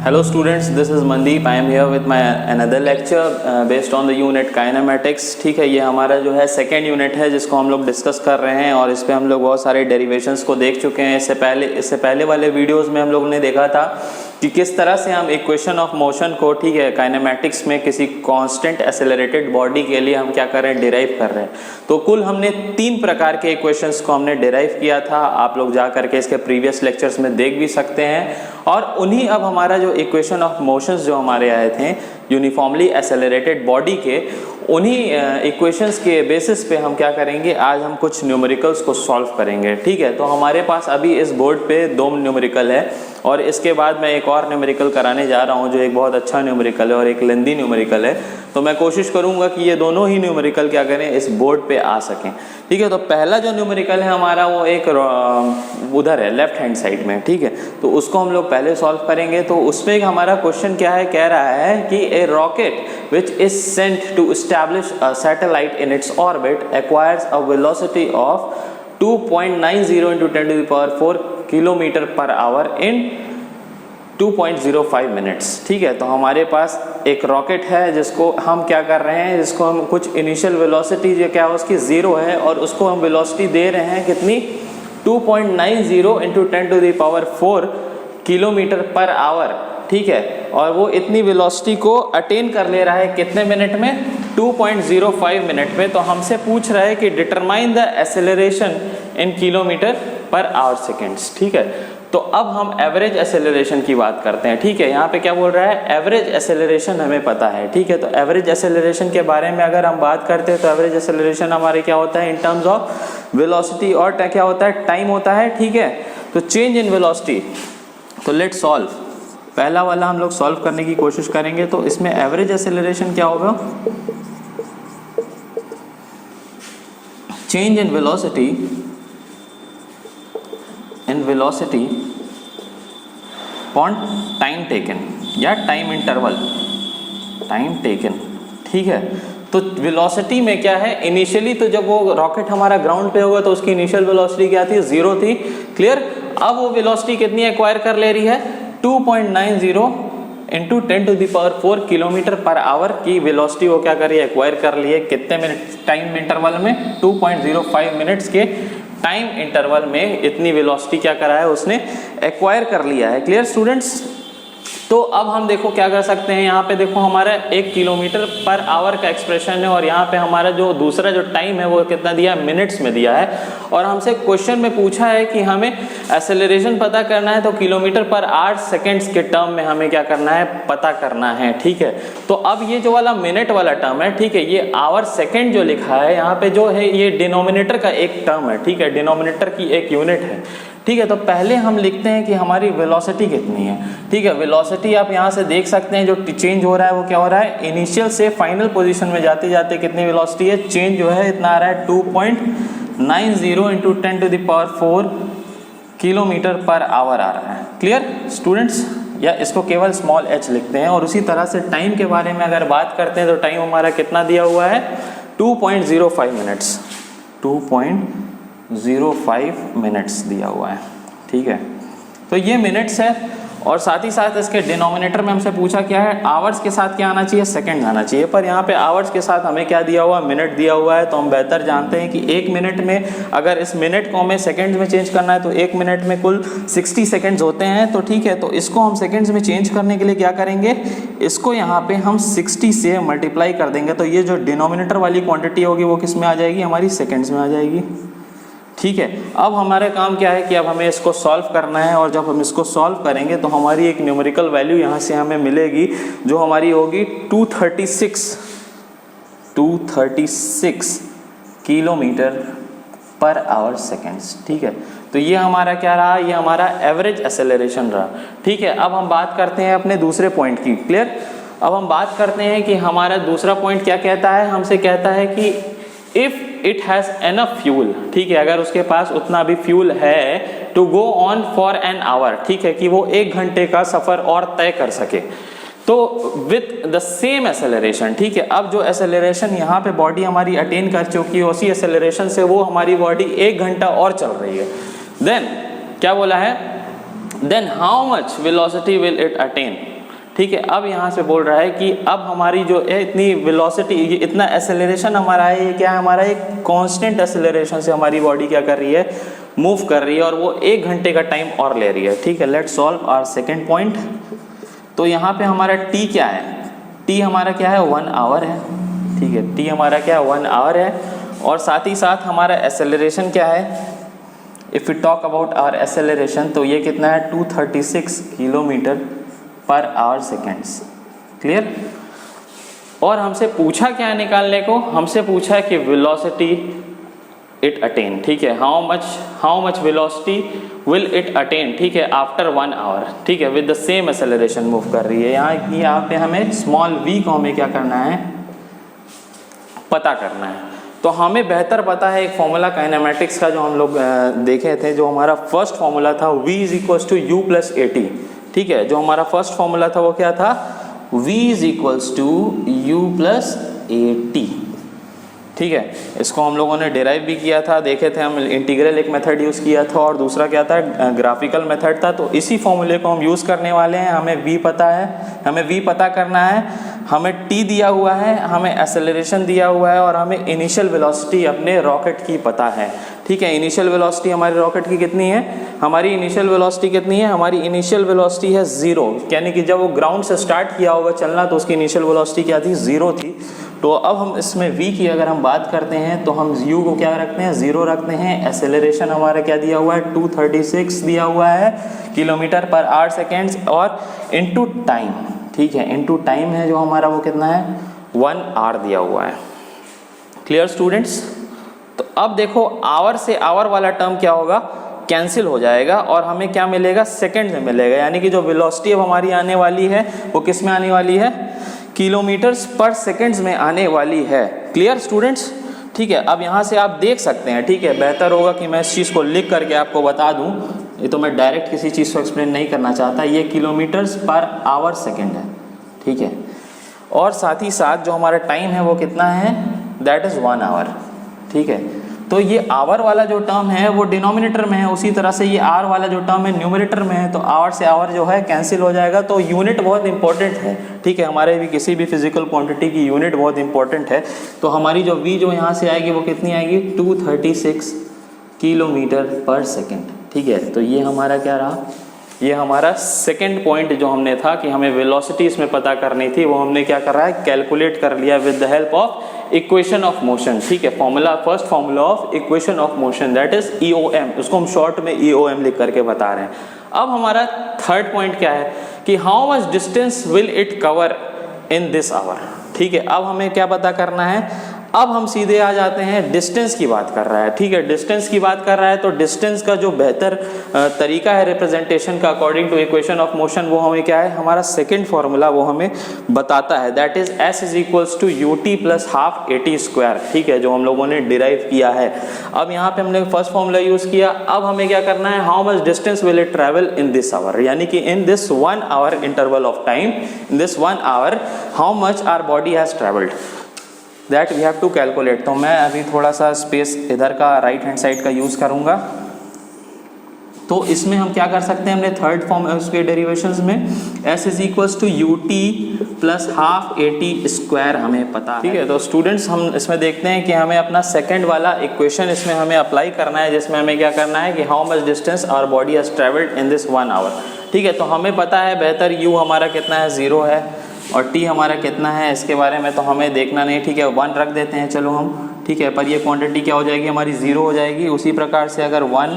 Hello students, this is Mandeep. I am here with my another lecture based on the unit kinematics. ठीक है, ये हमारा जो है सेकेंड यूनिट है जिसको हम लोग डिस्कस कर रहे हैं और इस पे हम लोग बहुत सारे डेरिवेशंस को देख चुके हैं। इससे पहले वाले वीडियोस में हम लोगों ने देखा था कि किस तरह से हम इक्वेशन ऑफ मोशन को, ठीक है, काइनेमैटिक्स में किसी कांस्टेंट एक्सेलरेटेड बॉडी के लिए हम क्या कर रहे हैं, डिराइव कर रहे हैं। तो कुल हमने 3 प्रकार के इक्वेशंस को हमने डिराइव किया था। आप लोग जा करके इसके प्रीवियस लेक्चर्स में देख भी सकते हैं और उन्हीं अब हमारा जो इक्वेशन ऑफ मोशंस जो हमारे आए थे यूनिफॉर्मली एक्सेलरेटेड बॉडी के, उन्हीं इक्वेशंस के बेसिस पे हम क्या करेंगे, आज हम कुछ न्यूमेरिकल्स को सॉल्व करेंगे। ठीक है, तो हमारे पास अभी इस बोर्ड पे 2 न्यूमेरिकल है और इसके बाद मैं एक और न्यूमेरिकल कराने जा रहा हूँ जो एक बहुत अच्छा न्यूमेरिकल है और एक लेंदी न्यूमेरिकल है। तो मैं कोशिश करूँगा कि ये दोनों ही न्यूमेरिकल क्या करें, इस बोर्ड पे आ सकें। ठीक है, तो पहला जो न्यूमेरिकल है हमारा वो एक उधर है लेफ्ट हैंड साइड में। ठीक है, तो उसको हम लोग पहले सॉल्व करेंगे। तो उसमें हमारा क्वेश्चन क्या है, कह रहा है कि a rocket which is sent to establish a satellite in its orbit acquires a velocity of 2.90 into 10⁴ kilometre per hour in 2.05 minutes. ठीक है, तो हमारे पास एक रॉकेट है जिसको हम क्या कर रहे हैं, जिसको हम कुछ इनिशियल वेलोसिटी जो क्या है उसकी 0 है और उसको हम वेलोसिटी दे रहे हैं कितनी, 2.90 into 10⁴ किलोमीटर पर आवर। ठीक है, और वो इतनी वेलोसिटी को अटेन कर ले रहा है कितने मिनट में, 2.05 मिनट में। तो हमसे पूछ रहा है कि determine the acceleration in kilometre per our seconds. ठीक है, तो अब हम एवरेज एक्सेलरेशन की बात करते हैं। ठीक है, यहाँ पे क्या बोल रहा है, एवरेज एक्सेलरेशन हमें पता है। ठीक है, तो एवरेज एक्सेलरेशन के बारे में अगर हम बात करते हैं तो एवरेज एक्सेलरेशन हमारे क्या होता है इन टर्म्स ऑफ वेलोसिटी और क्या होता है, टाइम होता है। ठीक है, तो चेंज इन वेलोसिटी। तो लेट्स सॉल्व। पहला वाला हम लोग सॉल्व करने की कोशिश करेंगे। तो इसमें एवरेज एक्सेलरेशन क्या होगा, change in velocity upon time taken या टाइम इंटरवल, टाइम टेकन। ठीक है, तो वेलोसिटी में क्या है, इनिशियली तो जब वो रॉकेट हमारा ग्राउंड पे होगा तो उसकी इनिशियल वेलोसिटी क्या थी, 0 थी। क्लियर, अब वो वेलोसिटी कितनी एक्वायर कर ले रही है, 2.90 into 10⁴ किलोमीटर पर आवर की वेलोसिटी वो क्या कर रही है, एक्वायर कर ली है। कितने मिनट टाइम इंटरवल में, 2.05 मिनट्स के टाइम इंटरवल में इतनी वेलोसिटी क्या करा है, उसने एक्वायर कर लिया है। क्लियर स्टूडेंट्स, तो अब हम देखो क्या कर सकते हैं। यहाँ पे देखो हमारा 1 किलोमीटर पर आवर का एक्सप्रेशन है और यहाँ पे हमारा जो दूसरा जो टाइम है वो कितना दिया है, मिनट्स में दिया है। और हमसे क्वेश्चन में पूछा है कि हमें एक्सेलरेशन पता करना है तो किलोमीटर पर आवर सेकेंड्स के टर्म में हमें क्या करना है, पता करना है। ठीक है, तो अब ये जो वाला मिनट वाला टर्म है, ठीक है, ये आवर सेकेंड जो लिखा है यहाँ पे जो है ये डिनोमिनेटर का एक टर्म है। ठीक है, डिनोमिनेटर की एक यूनिट है। ठीक है, तो पहले हम लिखते हैं कि हमारी वेलोसिटी कितनी है। ठीक है, वेलोसिटी आप यहाँ से देख सकते हैं जो चेंज हो रहा है वो क्या हो रहा है, इनिशियल से फाइनल पोजीशन में जाते जाते कितनी वेलोसिटी है, चेंज जो है इतना आ रहा है 2.90 into 10⁴ किलोमीटर पर आवर आ रहा है। क्लियर स्टूडेंट्स, या इसको केवल स्मॉल h लिखते हैं। और उसी तरह से टाइम के बारे में अगर बात करते हैं तो टाइम हमारा कितना दिया हुआ है, 2.05 मिनट्स, 2.05 मिनट्स दिया हुआ है। ठीक है, तो ये मिनट्स है और साथ ही साथ इसके डिनोमिनेटर में हमसे पूछा क्या है, आवर्स के साथ क्या आना चाहिए, सेकंड आना चाहिए। पर यहाँ पे आवर्स के साथ हमें क्या दिया हुआ, मिनट दिया हुआ है। तो हम बेहतर जानते हैं कि 1 मिनट में अगर इस मिनट को हमें सेकंड्स में चेंज करना है तो 1 मिनट में कुल 60 सेकंड्स होते हैं। तो ठीक है, तो इसको हम सेकंड्स में चेंज करने के लिए क्या करेंगे, इसको यहाँ पे हम 60 से मल्टीप्लाई कर देंगे। तो ये जो डिनोमिनेटर वाली क्वांटिटी होगी वो किस में आ जाएगी, हमारी सेकंड्स में आ जाएगी। ठीक है, अब हमारे काम क्या है कि अब हमें इसको सॉल्व करना है और जब हम इसको सॉल्व करेंगे तो हमारी एक न्यूमेरिकल वैल्यू यहाँ से हमें मिलेगी जो हमारी होगी 236 किलोमीटर पर आवर सेकेंड्स। ठीक है, तो ये हमारा क्या रहा, ये हमारा एवरेज एक्सेलरेशन रहा। ठीक है, अब हम बात करते हैं अपने दूसरे पॉइंट की। क्लियर, अब हम बात करते हैं कि हमारा दूसरा पॉइंट क्या कहता है, हमसे कहता है कि if it has enough fuel. ठीक है, अगर उसके पास उतना भी फ्यूल है to go on for an hour, ठीक है, कि वो 1 घंटे का सफर और तय कर सके, तो विथ द सेम एक्सेलरेशन। ठीक है, अब जो एक्सेलरेशन यहाँ पे बॉडी हमारी अटेन कर चुकी है उसी एक्सेलरेशन से वो हमारी बॉडी 1 घंटा और चल रही है। देन क्या बोला है, then how much velocity will it attain. ठीक है। अब यहाँ से बोल रहा है कि अब हमारी जो है इतनी वेलोसिटी, इतना एक्सेलरेशन हमारा है, ये क्या है हमारा एक कांस्टेंट एक्सेलरेशन से हमारी बॉडी क्या कर रही है, मूव कर रही है, और वो 1 घंटे का टाइम और ले रही है। ठीक है, let's solve our second point. तो यहाँ पे हमारा टी क्या है, टी हमारा क्या है 1 आवर है। ठीक है, टी हमारा क्या है 1 आवर है, और साथ ही साथ हमारा एक्सेलरेशन क्या है, if we talk about our acceleration, तो ये कितना है 236 kilometre per our seconds. Clear. और हमसे पूछा क्या है निकालने को, हमसे पूछा है कि वेलोसिटी इट अटेन। ठीक है, how much velocity will it attain. ठीक है, आफ्टर 1 आवर। ठीक है, with the same acceleration move कर रही है। यहाँ पे हमें स्मॉल वी को हमें क्या करना है, पता करना है। तो हमें बेहतर पता है एक फॉर्मूला काइनेमेटिक्स का जो हम लोग देखे थे, जो हमारा फर्स्ट फॉर्मूला था v = u + at। ठीक है, जो हमारा फर्स्ट फॉर्मूला था वो क्या था, v = u + at। ठीक है, इसको हम लोगों ने डिराइव भी किया था, देखे थे हम, इंटीग्रल एक मेथड यूज़ किया था और दूसरा क्या था, ग्राफिकल मेथड था। तो इसी फॉर्मूले को हम यूज़ करने वाले हैं। हमें v पता है, हमें v पता करना है, हमें t दिया हुआ है, हमें एक्सेलरेशन दिया हुआ है, और हमें इनिशियल वेलोसिटी अपने रॉकेट की पता है। ठीक है, इनिशियल वेलोसिटी हमारे रॉकेट की कितनी है, हमारी इनिशियल वेलोसिटी कितनी है, हमारी इनिशियल वेलोसिटी है 0। यानी कि जब वो ग्राउंड से स्टार्ट किया होगा चलना तो उसकी इनिशियल वेलोसिटी क्या थी, 0 थी। तो अब हम इसमें v की अगर हम बात करते हैं तो हम u को क्या रखते हैं, 0 रखते हैं। एक्सेलरेशन हमारा क्या दिया हुआ है, 236 दिया हुआ है किलोमीटर पर आवर सेकेंड्स, और इनटू टाइम। ठीक है, इनटू टाइम है जो हमारा वो कितना है, 1 आवर दिया हुआ है। Clear students. तो अब देखो आवर से आवर वाला टर्म क्या होगा, कैंसिल हो जाएगा, और हमें क्या मिलेगा, सेकंड में मिलेगा। यानी कि जो वेलोसिटी अब हमारी आने वाली है वो किस में आने वाली है, किलोमीटर्स पर सेकंड्स में आने वाली है। Clear students. ठीक है, अब यहाँ से आप देख सकते हैं। ठीक है, बेहतर होगा कि मैं इस चीज़ को लिख करके आपको बता दूँ, ये तो मैं डायरेक्ट किसी चीज़ को एक्सप्लेन नहीं करना चाहता। ये किलोमीटर्स पर आवर सेकंड है। ठीक है, और साथ ही साथ जो हमारा टाइम है वो कितना है, दैट इज़ 1 आवर। ठीक है, तो ये आवर वाला जो टर्म है वो डिनोमिनेटर में है, उसी तरह से ये आर वाला जो टर्म है न्यूमरेटर में है। तो आवर से आवर जो है कैंसिल हो जाएगा। तो यूनिट बहुत इंपॉर्टेंट है। ठीक है, हमारे भी किसी भी फिजिकल क्वांटिटी की यूनिट बहुत इंपॉर्टेंट है। तो हमारी जो v जो यहाँ से आएगी वो कितनी आएगी, 236 किलोमीटर पर सेकेंड। ठीक है, तो ये हमारा क्या रहा, ये हमारा सेकंड पॉइंट जो हमने था कि हमें वेलोसिटी इसमें पता करनी थी, वो हमने क्या कर रहा है, कैलकुलेट कर लिया with the help of equation of motion. ठीक है, formula, first formula of equation of motion, that is EOM। उसको हम शॉर्ट में EOM लिख करके बता रहे हैं। अब हमारा थर्ड पॉइंट क्या है कि how much distance will it cover in this hour. ठीक है, अब हमें क्या पता करना है, अब हम सीधे आ जाते हैं, डिस्टेंस की बात कर रहा है। ठीक है, डिस्टेंस की बात कर रहा है, तो डिस्टेंस का जो बेहतर तरीका है रिप्रेजेंटेशन का according to equation of motion, वो हमें क्या है, हमारा सेकंड फॉर्मूला वो हमें बताता है, that is s = ut + ½ at²। ठीक है, जो हम लोगों ने डिराइव किया है। अब यहाँ पे हमने फर्स्ट फॉर्मूला यूज किया। अब हमें क्या करना है, how much distance will it travel in this hour, यानी कि in this 1 hour interval of time, in this 1 hour how much our body has travelled, that we have to calculate. तो मैं अभी थोड़ा सा स्पेस इधर का राइट हैंड साइड का यूज़ करूँगा। तो इसमें हम क्या कर सकते हैं, हमने थर्ड फॉर्म उसके डेरिवेशंस में s = ut + ½ at² हमें पता है। ठीक है, तो स्टूडेंट्स हम इसमें देखते हैं कि हमें अपना सेकंड वाला इक्वेशन इसमें हमें अप्लाई करना है, जिसमें हमें क्या करना है कि how much distance our body has travelled in this 1 hour. ठीक है, तो हमें पता है बेहतर u हमारा कितना है, 0 है, और t हमारा कितना है, इसके बारे में तो हमें देखना नहीं। ठीक है, 1 रख देते हैं चलो हम। ठीक है, पर ये क्वांटिटी क्या हो जाएगी, हमारी 0 हो जाएगी। उसी प्रकार से अगर 1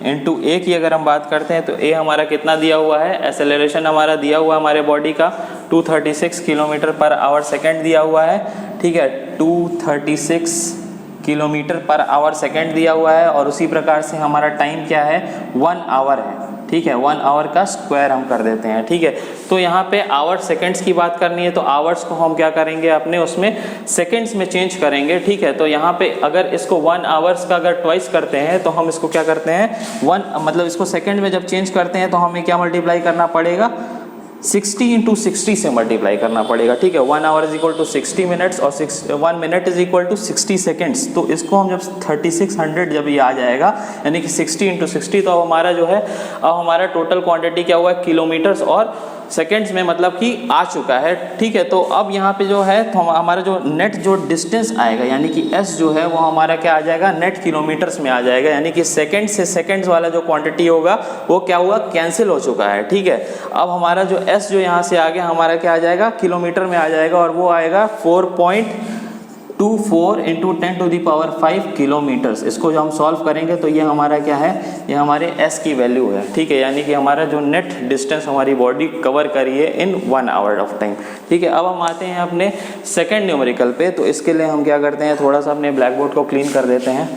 × a की अगर हम बात करते हैं तो a हमारा कितना दिया हुआ है, एक्सेलरेशन हमारा दिया हुआ है हमारे बॉडी का 236 किलोमीटर पर आवर सेकेंड दिया हुआ है। ठीक है, 236 किलोमीटर पर आवर सेकेंड दिया हुआ है, और उसी प्रकार से हमारा टाइम क्या है, 1 आवर है। ठीक है, 1 आवर का स्क्वायर हम कर देते हैं। ठीक है, तो यहाँ पे आवर सेकंड्स की बात करनी है, तो आवर्स को हम क्या करेंगे, अपने उसमें सेकंड्स में चेंज करेंगे। ठीक है, तो यहाँ पे अगर इसको 1 आवर्स का अगर ट्वाइस करते हैं तो हम इसको क्या करते हैं, 1 मतलब इसको सेकंड में जब चेंज करते हैं तो हमें क्या मल्टीप्लाई करना पड़ेगा, 60 × 60 से मल्टीप्लाई करना पड़ेगा। ठीक है, 1 आवर = 60 मिनट्स और 1 मिनट = 60 सेकेंड्स। तो इसको हम जब 3600 जब ये आ जाएगा, यानी कि 60 × 60, तो हमारा जो है अब हमारा टोटल क्वांटिटी क्या हुआ है किलोमीटर्स और सेकेंड्स में मतलब कि आ चुका है, ठीक है। तो अब यहाँ पे जो है तो हमारा जो नेट जो डिस्टेंस आएगा यानी कि s जो है वो हमारा क्या आ जाएगा नेट किलोमीटर्स में आ जाएगा, यानी कि सेकेंड से सेकेंड्स वाला जो क्वांटिटी होगा वो क्या हुआ कैंसिल हो चुका है, ठीक है। अब हमारा जो s जो यहाँ से आ गया हमारा क्या आ जाएगा किलोमीटर में आ जाएगा और वो आएगा 4.24 इंटू 10⁵ किलोमीटर्स। इसको जो हम सॉल्व करेंगे तो ये हमारा क्या है, ये हमारे s की वैल्यू है, ठीक है, यानी कि हमारा जो नेट डिस्टेंस हमारी बॉडी कवर करी है इन 1 आवर ऑफ टाइम, ठीक है। अब हम आते हैं अपने सेकंड न्यूमेरिकल पे। तो इसके लिए हम क्या करते हैं, थोड़ा सा अपने ब्लैक बोर्ड को क्लीन कर देते हैं।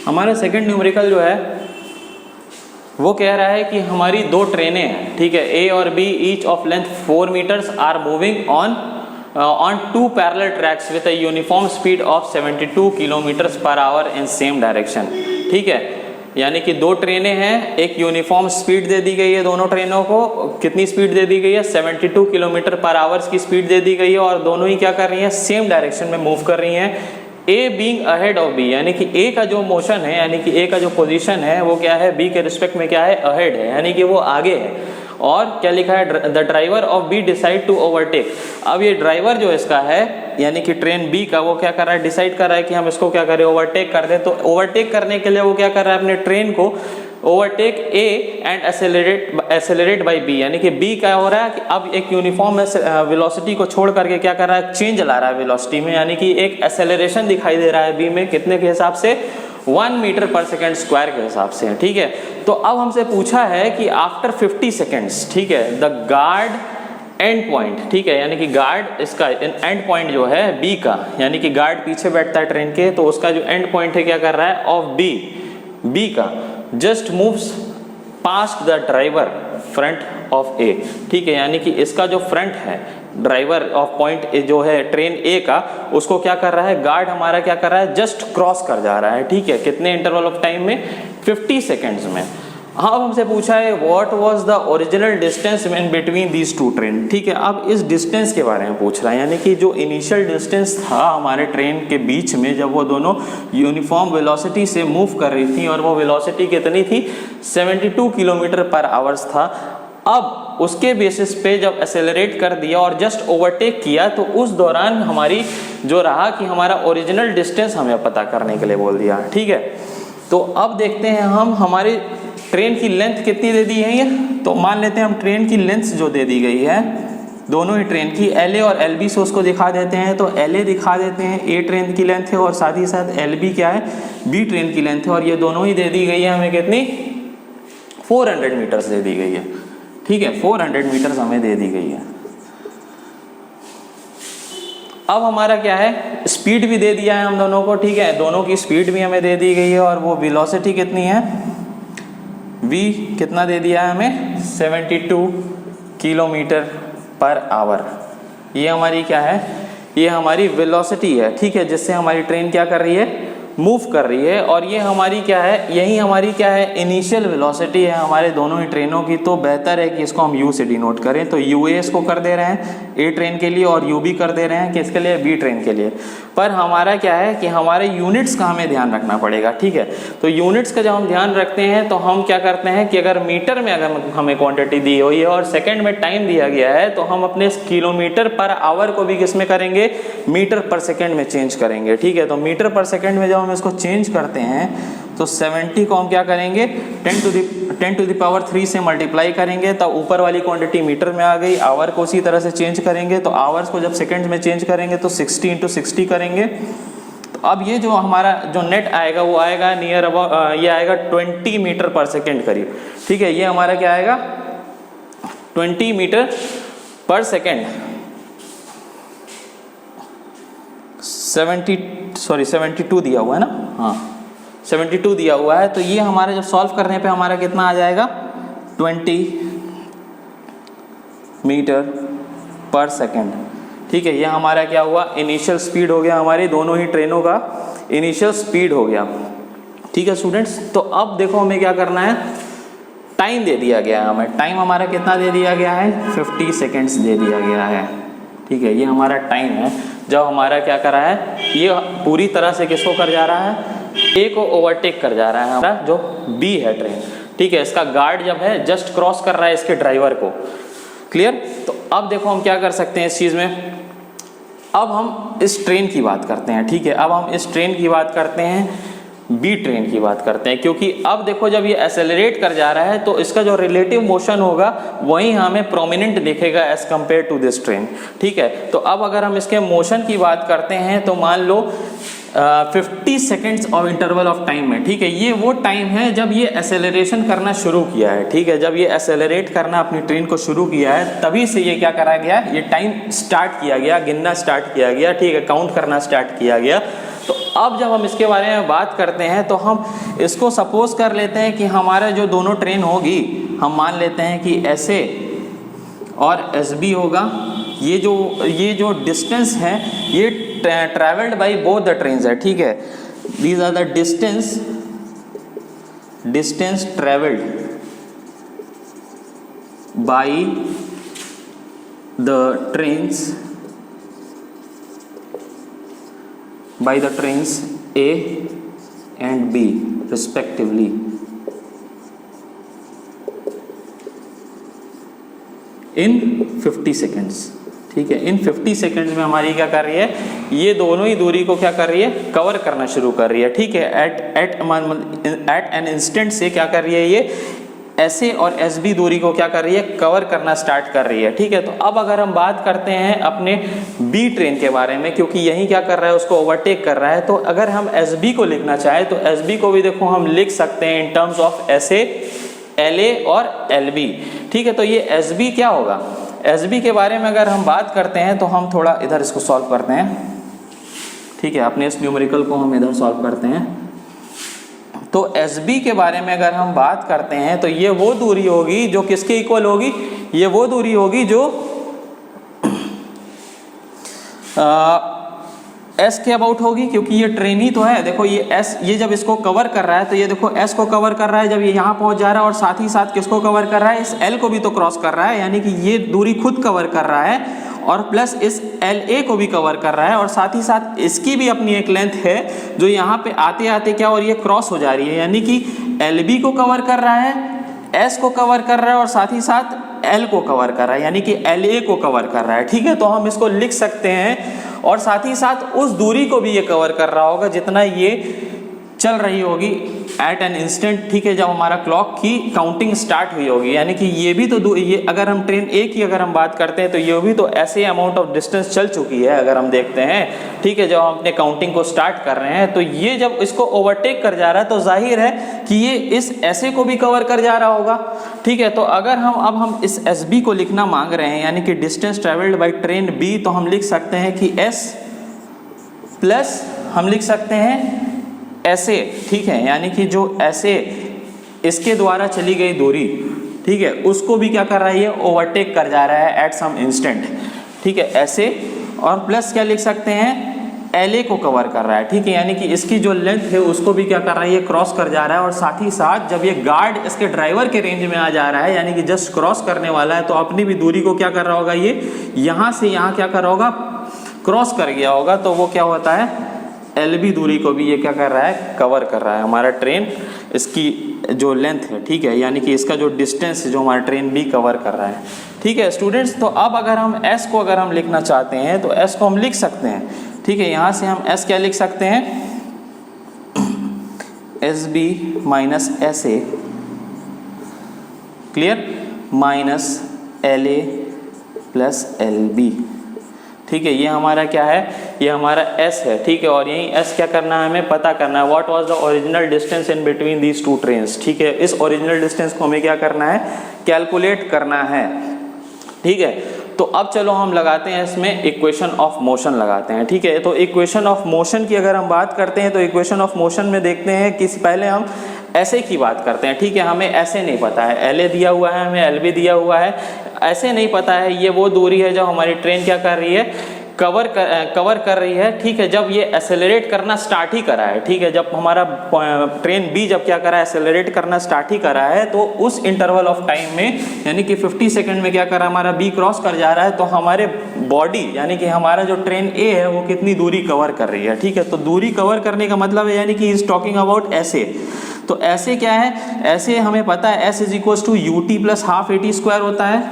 हमारा सेकंड न्यूमेरिकल जो है वो कह रहा है कि हमारी दो ट्रेनें हैं, ठीक है, ए और B, each of length 4 metres are moving on 2 parallel tracks with a uniform speed of 72 kilometres per hour in same direction, ठीक है। यानी कि दो ट्रेनें हैं, एक यूनिफॉर्म स्पीड दे दी गई है, दोनों ट्रेनों को कितनी स्पीड दे दी गई है 72 किलोमीटर पर आवर्स की स्पीड दे दी गई है और दोनों ही क्या कर रही हैं सेम डायरेक्शन में मूव कर रही हैं। A being ahead of B, यानी कि ए का जो मोशन है यानी कि ए का जो पोजीशन है वो क्या है बी के रिस्पेक्ट में क्या है अहेड है, यानी कि वो आगे है। और क्या लिखा है the driver of B decide to overtake. अब ये ड्राइवर जो इसका है यानी कि ट्रेन बी का वो क्या कर रहा है डिसाइड कर रहा है कि हम इसको क्या करें ओवरटेक कर दें। तो ओवरटेक करने के लिए वो क्या कर रहा है अपने ट्रेन को overtake A and accelerate by B, यानी कि बी क्या हो रहा है कि अब एक यूनिफॉर्म वेलोसिटी को छोड़ करके क्या कर रहा है चेंज ला रहा है वेलोसिटी में, यानी कि एक एक्सेलरेशन दिखाई दे रहा है बी में कितने के हिसाब से 1 मीटर पर सेकेंड स्क्वायर के हिसाब से, ठीक है। तो अब हमसे पूछा है कि आफ्टर 50 सेकेंड्स, ठीक है, द गार्ड एंड पॉइंट, ठीक है, यानी कि गार्ड इसका एंड पॉइंट जो है बी का, यानी कि गार्ड पीछे बैठता है ट्रेन के, तो उसका जो एंड पॉइंट है क्या कर रहा है ऑफ बी का just moves past the driver front of A, ठीक है, यानी कि इसका जो फ्रंट है ड्राइवर ऑफ पॉइंट जो है ट्रेन ए का उसको क्या कर रहा है गार्ड हमारा क्या कर रहा है जस्ट क्रॉस कर जा रहा है, ठीक है, कितने इंटरवल ऑफ टाइम में 50 सेकेंड्स में। हाँ, अब हमसे पूछा है what was the original distance in between these two train, ठीक है। अब इस डिस्टेंस के बारे में पूछ रहा है, यानी कि जो इनिशियल डिस्टेंस था हमारे ट्रेन के बीच में जब वो दोनों यूनिफॉर्म वेलोसिटी से मूव कर रही थी और वो वेलोसिटी कितनी थी 72 किलोमीटर पर आवर्स था। अब उसके बेसिस पे जब एक्सेलरेट कर दिया और जस्ट ओवरटेक किया तो उस दौरान हमारी जो रहा कि हमारा ओरिजिनल डिस्टेंस हमें पता करने के लिए बोल दिया, ठीक है। तो अब देखते हैं हम हमारी ट्रेन की लेंथ कितनी दे दी है ये, तो मान लेते हैं हम ट्रेन की लेंथ जो दे दी गई है दोनों ही ट्रेन की LA और LB से उसको दिखा देते हैं। तो LA दिखा देते हैं A ट्रेन की लेंथ है और साथ ही साथ LB क्या है B ट्रेन की लेंथ है और ये दोनों ही दे दी गई है हमें कितनी 400 मीटर्स दे दी गई है, ठीक है, 400 मीटर्स हमें दे दी गई है। अब हमारा क्या है स्पीड भी दे दिया है हम दोनों को, ठीक है, दोनों की स्पीड भी हमें दे दी गई है और वो वेलोसिटी कितनी है v कितना दे दिया है हमें 72 किलोमीटर पर आवर। ये हमारी क्या है ये हमारी वेलोसिटी है, ठीक है, जिससे हमारी ट्रेन क्या कर रही है मूव कर रही है। और ये हमारी क्या है यही हमारी क्या है इनिशियल वेलोसिटी है हमारे दोनों ही ट्रेनों की। तो बेहतर है कि इसको हम U से डिनोट करें। तो UA इसको कर दे रहे हैं A ट्रेन के लिए और UB कर दे रहे हैं किसके लिए B ट्रेन के लिए। पर हमारा क्या है कि हमारे यूनिट्स का हमें ध्यान रखना पड़ेगा, ठीक है। तो यूनिट्स का जब हम ध्यान रखते हैं तो हम क्या करते हैं कि अगर मीटर में अगर हमें क्वांटिटी दी हुई है और सेकंड में टाइम दिया गया है तो हम अपने किलोमीटर पर आवर को भी किस में करेंगे मीटर पर सेकंड में चेंज करेंगे, ठीक है। तो मीटर पर सेकंड में जब हम इसको चेंज करते हैं तो 70 को हम क्या करेंगे 10 टू द पावर 3 से मल्टीप्लाई करेंगे तो ऊपर वाली क्वांटिटी मीटर में आ गई। आवर को उसी तरह से चेंज करेंगे तो आवर्स को जब सेकंड में चेंज करेंगे तो 60 इंटू 60 करेंगे। तो अब ये जो हमारा जो नेट आएगा वो आएगा नियर अबाउट ये आएगा 20 मीटर पर सेकेंड करीब, ठीक है। ये हमारा क्या आएगा 20 मीटर पर सेकेंड 72 दिया हुआ है ना, हाँ 72 दिया हुआ है। तो ये हमारे जब सॉल्व करने पे हमारा कितना आ जाएगा 20 मीटर पर सेकेंड, ठीक है। ये हमारा क्या हुआ इनिशियल स्पीड हो गया हमारी दोनों ही ट्रेनों का इनिशियल स्पीड हो गया, ठीक है स्टूडेंट्स। तो अब देखो हमें क्या करना है टाइम दे दिया गया है हमें, टाइम हमारा कितना दे दिया गया है 50 सेकेंड्स दे दिया गया है, ठीक है। ये हमारा टाइम है जब हमारा क्या कर रहा है, ये पूरी तरह से किसको कर जा रहा है, ए को ओवरटेक कर जा रहा है हमारा जो बी है ट्रेन, ठीक है। इसका गार्ड जब है जस्ट क्रॉस कर रहा है इसके ड्राइवर को, क्लियर। तो अब देखो हम क्या कर सकते हैं इस चीज़ में, अब हम इस ट्रेन की बात करते हैं, ठीक है। अब हम इस ट्रेन की बात करते हैं, बी ट्रेन की बात करते हैं, क्योंकि अब देखो जब ये एक्सेलरेट कर जा रहा है तो इसका जो रिलेटिव मोशन होगा वही हमें प्रोमिनेंट दिखेगा as compare to this train, ठीक है। तो अब अगर हम इसके मोशन की बात करते हैं तो मान लो 50 seconds of interval of time में, ठीक है। ये वो टाइम है जब ये एक्सेलरेशन करना शुरू किया है, ठीक है। जब ये एक्सेलरेट करना अपनी ट्रेन को शुरू किया है तभी से ये क्या करा गया, ये टाइम स्टार्ट किया गया, गिनना स्टार्ट किया गया, ठीक है, काउंट करना स्टार्ट किया गया। तो अब जब हम इसके बारे में बात करते हैं तो हम इसको सपोज कर लेते हैं कि हमारा जो दोनों ट्रेन होगी, हम मान लेते हैं कि ऐसे और एसबी होगा। ये जो डिस्टेंस है ये travelled by both the trains है, ठीक है। These are the distance travelled by the trains A and B respectively in 50 seconds, ठीक है। इन 50 सेकेंड्स में हमारी क्या कर रही है, ये दोनों ही दूरी को क्या कर रही है, कवर करना शुरू कर रही है, ठीक है। एट एन इंस्टेंट से क्या कर रही है, ये ऐसे और एस बी दूरी को क्या कर रही है, कवर करना स्टार्ट कर रही है, ठीक है। तो अब अगर हम बात करते हैं अपने बी ट्रेन के बारे में, क्योंकि यही क्या कर रहा है, उसको ओवरटेक कर रहा है, तो अगर हम एस बी को लिखना चाहें तो एस बी को भी देखो हम लिख सकते हैं in terms of S A, L A और एल बी, ठीक है। तो ये एस बी क्या होगा, एस बी के बारे में अगर हम बात करते हैं तो हम थोड़ा इधर इसको सॉल्व करते हैं, ठीक है। अपने इस न्यूमेरिकल को हम इधर सॉल्व करते हैं। तो SB के बारे में अगर हम बात करते हैं तो ये वो दूरी होगी जो किसके इक्वल होगी, ये वो दूरी होगी जो S के अबाउट होगी, क्योंकि ये ट्रेन ही तो है। देखो ये S, ये जब इसको कवर कर रहा है तो ये देखो S को कवर कर रहा है जब ये यहाँ पहुँच जा रहा है, और साथ ही साथ किसको कवर कर रहा है, इस L को भी तो क्रॉस कर रहा है, यानी कि ये दूरी खुद कवर कर रहा है और प्लस इस LA को भी कवर कर रहा है, और साथ ही साथ इसकी भी अपनी एक लेंथ है जो यहाँ पे आते आते क्या हो रही है, क्रॉस हो जा रही है, यानी कि LB को कवर कर रहा है, S को कवर कर रहा है और साथ ही साथ L को कवर कर रहा है, यानी कि LA को कवर कर रहा है, ठीक है। तो हम इसको लिख सकते हैं, और साथ ही साथ उस दूरी को भी ये कवर कर रहा होगा जितना ये चल रही होगी एट एन इंस्टेंट, ठीक है, जब हमारा क्लॉक की काउंटिंग स्टार्ट हुई होगी, यानी कि ये भी तो ये अगर हम ट्रेन ए की अगर हम बात करते हैं तो ये भी तो ऐसे अमाउंट ऑफ डिस्टेंस चल चुकी है अगर हम देखते हैं, ठीक है। जब हम अपने काउंटिंग को स्टार्ट कर रहे हैं तो ये जब इसको ओवरटेक कर जा रहा है तो जाहिर है कि ये इस ऐसे को भी कवर कर जा रहा होगा, ठीक है। तो अगर हम इस एस बी को लिखना मांग रहे हैं, यानी कि distance travelled by train B, तो हम लिख सकते हैं कि एस प्लस हम लिख सकते हैं ऐसे, ठीक है, यानी कि जो ऐसे इसके द्वारा चली गई दूरी, ठीक है, उसको भी क्या कर रहा है, ये ओवरटेक कर जा रहा है एट सम इंस्टेंट, ठीक है, ऐसे, और प्लस क्या लिख सकते हैं, LA को कवर कर रहा है, ठीक है, यानी कि इसकी जो लेंथ है उसको भी क्या कर रहा है, ये क्रॉस कर जा रहा है, और साथ ही साथ जब ये गार्ड इसके ड्राइवर के रेंज में आ जा रहा है, यानी कि जस्ट क्रॉस करने वाला है, तो अपनी भी दूरी को क्या कर रहा होगा, ये यहाँ से यहाँ क्या कर रहा होगा, क्रॉस कर गया होगा, तो वो क्या होता है, LB दूरी को भी ये क्या कर रहा है, कवर कर रहा है हमारा ट्रेन, इसकी जो लेंथ है, ठीक है, यानी कि इसका जो डिस्टेंस है जो हमारा ट्रेन भी कवर कर रहा है, ठीक है स्टूडेंट्स। तो अब अगर हम S को अगर हम लिखना चाहते हैं तो S को हम लिख सकते हैं, ठीक है, यहाँ से हम S क्या लिख सकते हैं, SB minus SA, clear, minus LA plus LB, ठीक है। ये हमारा क्या है, ये हमारा S है, ठीक है, और यही S क्या करना है, हमें पता करना है what was the original distance in between these two trains, ठीक है। इस ओरिजिनल डिस्टेंस को हमें क्या करना है, कैलकुलेट करना है, ठीक है। तो अब चलो हम लगाते हैं इसमें इक्वेशन ऑफ मोशन लगाते हैं, ठीक है। तो इक्वेशन ऑफ मोशन की अगर हम बात करते हैं तो इक्वेशन ऑफ मोशन में देखते हैं कि पहले हम ऐसे की बात करते हैं, ठीक है। हमें ऐसे नहीं पता है, LA दिया हुआ है, हमें LB दिया हुआ है, ऐसे नहीं पता है, ये वो दूरी है जब हमारी ट्रेन क्या कर रही है, कवर कर रही है, ठीक है, जब ये एक्सेलरेट करना स्टार्ट ही करा है, ठीक है, जब हमारा ट्रेन बी जब क्या करा है, एक्सेलरेट करना स्टार्ट ही करा है, तो उस इंटरवल ऑफ टाइम में यानी कि 50 सेकंड में क्या करा, हमारा बी क्रॉस कर जा रहा है, तो हमारे बॉडी यानी कि हमारा जो ट्रेन ए है वो कितनी दूरी कवर कर रही है, ठीक है। तो दूरी कवर करने का मतलब है यानी कि इज टॉकिंग अबाउट ऐसे, तो ऐसे क्या है, ऐसे हमें पता है s is equal to u t plus half a t square होता है,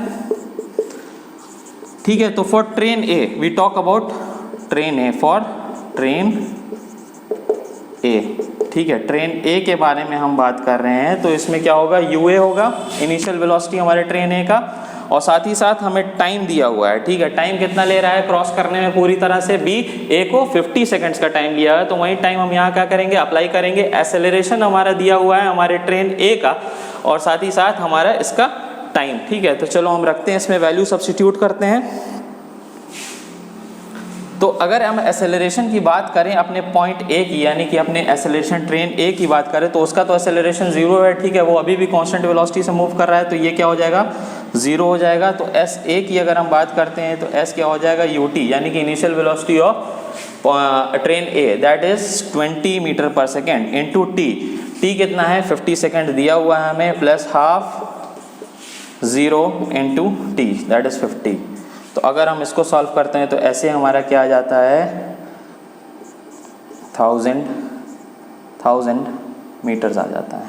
ठीक है। तो for train A we talk about train A, for train A, ठीक है, ट्रेन ए के बारे में हम बात कर रहे हैं, तो इसमें क्या होगा, यू ए होगा इनिशियल वेलोसिटी हमारे ट्रेन ए का, और साथ ही साथ हमें टाइम दिया हुआ है, ठीक है, टाइम कितना ले रहा है क्रॉस करने में पूरी तरह से, बी ए को 50 सेकंड्स का टाइम दिया है, तो वही टाइम हम यहाँ क्या करेंगे, अप्लाई करेंगे, एक्सेलरेशन हमारा दिया हुआ है हमारे ट्रेन ए का, और साथ ही साथ हमारा इसका टाइम, ठीक है। तो चलो हम रखते हैं इसमें वैल्यू सब्स्टिट्यूट करते हैं। तो अगर हम एक्सेलरेशन की बात करें अपने पॉइंट ए की, यानी कि अपने एक्सेलरेशन ट्रेन ए की बात करें, तो उसका तो एक्सेलरेशन 0 है, ठीक है, वो अभी भी कांस्टेंट वेलोसिटी से मूव कर रहा है, तो ये क्या हो जाएगा, 0 हो जाएगा। तो एस ए की अगर हम बात करते हैं तो एस क्या हो जाएगा, यू टी, यानी कि initial velocity of train A, that is 20 metre per second into t, t कितना है 50 सेकेंड दिया हुआ है हमें, plus half 0 into t that is 50। तो अगर हम इसको सॉल्व करते हैं तो ऐसे हमारा क्या आ जाता है, 1000 मीटर्स आ जाता है,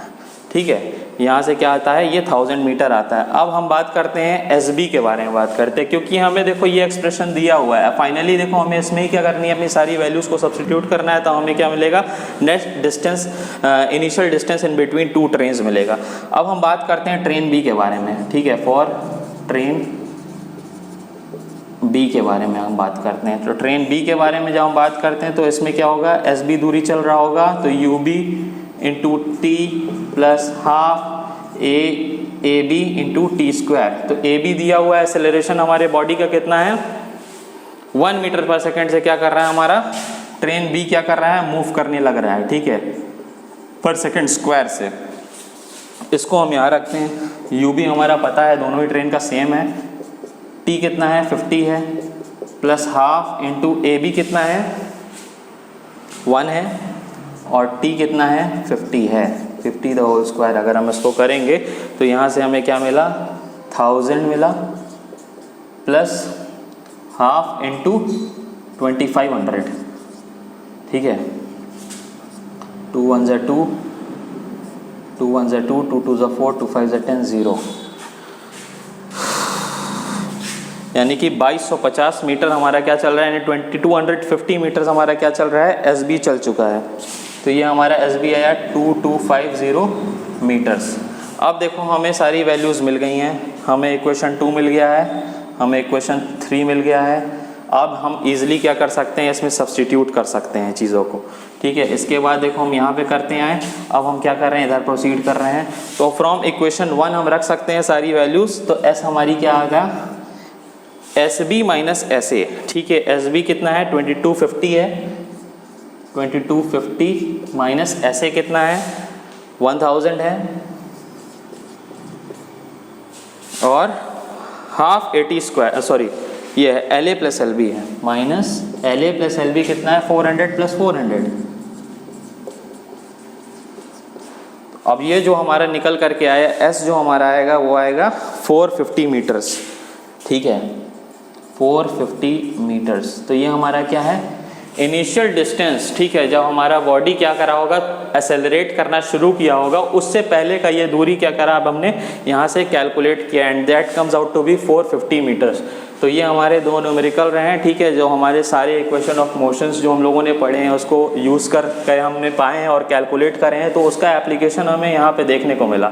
ठीक है। यहाँ से क्या आता है, ये 1000 मीटर आता है। अब हम बात करते हैं एस बी के बारे में बात करते हैं, क्योंकि हमें देखो ये एक्सप्रेशन दिया हुआ है, फाइनली देखो हमें इसमें ही क्या करनी है, अपनी सारी वैल्यूज़ को सब्स्टिट्यूट करना है, तो हमें क्या मिलेगा, next distance, initial distance in between two trains मिलेगा। अब हम बात करते हैं ट्रेन बी के बारे में, ठीक है, फॉर ट्रेन बी के बारे में हम बात करते हैं। तो ट्रेन बी के बारे में जब हम बात करते हैं तो इसमें क्या होगा, एस बी दूरी चल रहा होगा, तो u B into t plus half a B into t square. तो ए बी दिया हुआ है, एक्सेलरेशन हमारे बॉडी का कितना है, 1 मीटर पर सेकेंड से क्या कर रहा है हमारा ट्रेन बी, क्या कर रहा है, मूव करने लग रहा है, ठीक है, पर सेकेंड स्क्वायर से। इसको हम यहाँ रखते हैं, यू बी हमारा पता है, दोनों ही ट्रेन का सेम है, टी कितना है 50 है, plus half into a B कितना है 1 है, और टी कितना है 50 है, 50 द होल स्क्वायर। अगर हम इसको करेंगे तो यहाँ से हमें क्या मिला, 1000 मिला, प्लस हाफ इंटू 2500, ठीक है, 2 1 ज़ा 2, 2 1 ज़ा 2, 2 2 ज़ा 4, 2 5 ज़ा 10, 0, यानी कि 2250 मीटर हमारा क्या चल रहा है, यानी 2250 मीटर्स हमारा क्या चल रहा है, एस बी चल चुका है। तो ये हमारा एस बी आया 2250 मीटर्स। अब देखो हमें सारी वैल्यूज़ मिल गई हैं, हमें इक्वेशन 2 मिल गया है, हमें इक्वेशन 3 मिल गया है। अब हम इजीली क्या कर सकते हैं, इसमें सब्स्टिट्यूट कर सकते हैं चीज़ों को, ठीक है। इसके बाद देखो हम यहाँ पे करते हैं, अब हम क्या कर रहे हैं, इधर प्रोसीड कर रहे हैं। तो फ्रॉम इक्वेशन 1 हम रख सकते हैं सारी वैल्यूज़। तो एस हमारी क्या आ गया, s B minus s A, ठीक है, एस बी कितना है 2250 है, 2250 माइनस एस ए कितना है 1000 है, और हाफ 80 स्क्वायर, सॉरी ये है L A plus L B है, minus L A plus L B कितना है 400 प्लस 400। अब ये जो हमारा निकल करके आया एस जो हमारा आएगा वो आएगा 450 मीटर्स, ठीक है, 450 मीटर्स। तो ये हमारा क्या है, इनिशियल डिस्टेंस, ठीक है, जब हमारा बॉडी क्या करा होगा, एक्सेलरेट करना शुरू किया होगा, उससे पहले का ये दूरी क्या करा, अब हमने यहाँ से कैलकुलेट किया, and that comes out to be 450 metres. तो ये हमारे दो न्यूमेरिकल रहे हैं, ठीक है, जो हमारे सारे इक्वेशन ऑफ मोशंस जो हम लोगों ने पढ़े हैं उसको यूज़ कर हमने पाए हैं और कैलकुलेट करे हैं, तो उसका एप्लीकेशन हमें यहाँ पे देखने को मिला।